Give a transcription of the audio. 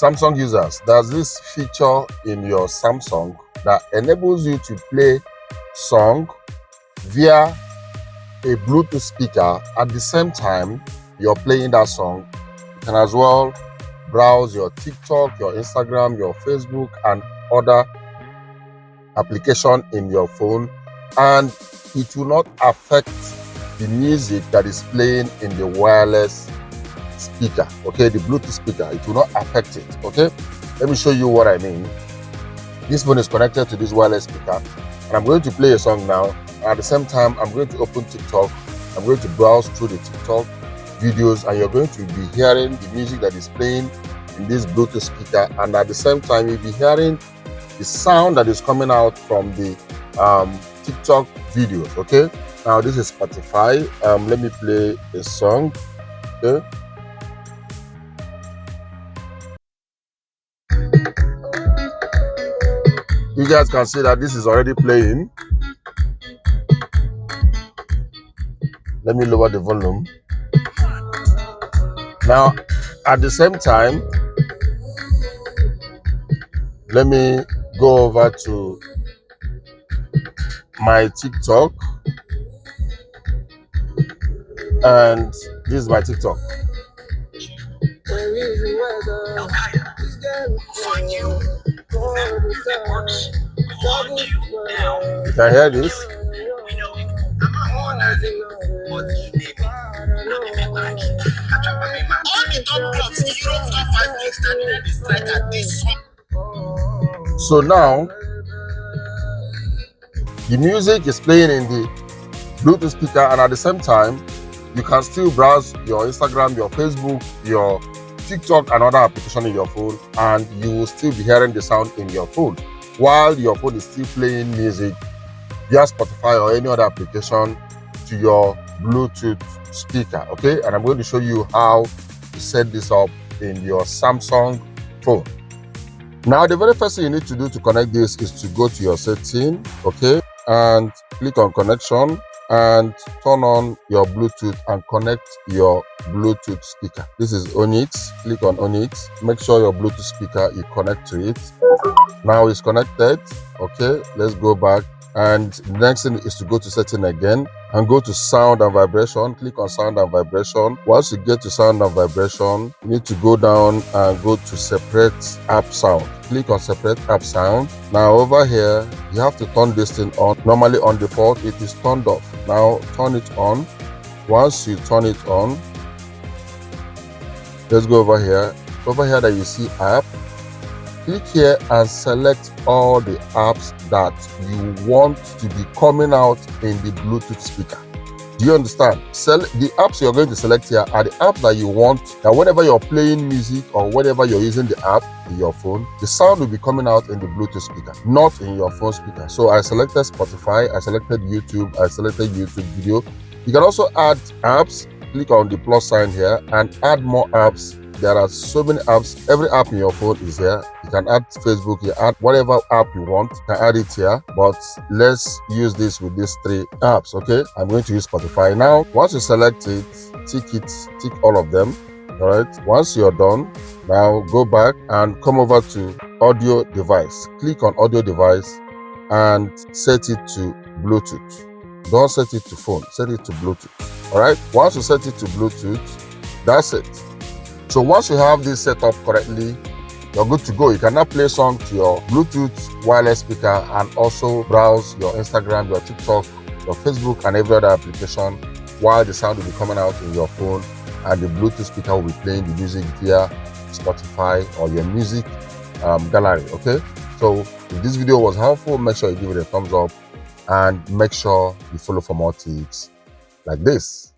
Samsung users, there's this feature in your Samsung that enables you to play song via a Bluetooth speaker. At the same time you're playing that song, you can as well browse your TikTok, your Instagram, your Facebook, and other application in your phone, and it will not affect the music that is playing in the wireless speaker, okay, the Bluetooth speaker. It will not affect it. Okay, let me show you what I mean. This phone is connected to this wireless speaker, and I'm going to play a song now. At the same time, I'm going to open TikTok. I'm going to browse through the TikTok videos, and you're going to be hearing the music that is playing in this Bluetooth speaker, and at the same time you'll be hearing the sound that is coming out from the TikTok videos. Okay, now this is Spotify. Let me play a song. Okay, you guys can see that this is already playing. Let me lower the volume. Now at the same time, let me go over to my TikTok, and this is my TikTok. You can hear this. So now the music is playing in the Bluetooth speaker, and at the same time you can still browse your Instagram, your Facebook, your TikTok, and other application in your phone, and you will still be hearing the sound in your phone while your phone is still playing music via Spotify or any other application to your Bluetooth speaker. Okay, and I'm going to show you how to set this up in your Samsung phone. Now the very first thing you need to do to connect this is to go to your setting, okay, and click on connection and turn on your Bluetooth and connect your Bluetooth speaker. This is Onyx. Click on Onyx. Make sure your Bluetooth speaker, you connect to it. Now it's connected. Okay, let's go back, and the next thing is to go to setting again and go to sound and vibration. Click on sound and vibration. Once you get to sound and vibration, you need to go down and go to separate app sound. Click on separate app sound. Now over here you have to turn this thing on. Normally on default it is turned off. Now turn it on. Once you turn it on, let's go over here. Over here that you see app, click here and select all the apps that you want to be coming out in the Bluetooth speaker. Do you understand? The apps you're going to select here are the apps that you want, that whenever you're playing music or whenever you're using the app in your phone, the sound will be coming out in the Bluetooth speaker, not in your phone speaker. So I selected Spotify, I selected YouTube, I selected YouTube video. You can also add apps. Click on the plus sign here and add more apps. There are so many apps. Every app in your phone is here. You can add Facebook, you add whatever app you want, you can add it here. But let's use this with these 3 apps. Okay, I'm going to use Spotify now. Once you select it, tick all of them. All right, once you're done, now go back and come over to audio device. Click on audio device and set it to Bluetooth. Don't set it to phone, set it to Bluetooth. All right, once you set it to Bluetooth, that's it. So once you have this set up correctly, you're good to go. You can now play song to your Bluetooth wireless speaker and also browse your Instagram, your TikTok, your Facebook, and every other application while the sound will be coming out in your phone, and the Bluetooth speaker will be playing the music via Spotify or your music gallery. Okay, so if this video was helpful, make sure you give it a thumbs up and make sure you follow for more tips like this.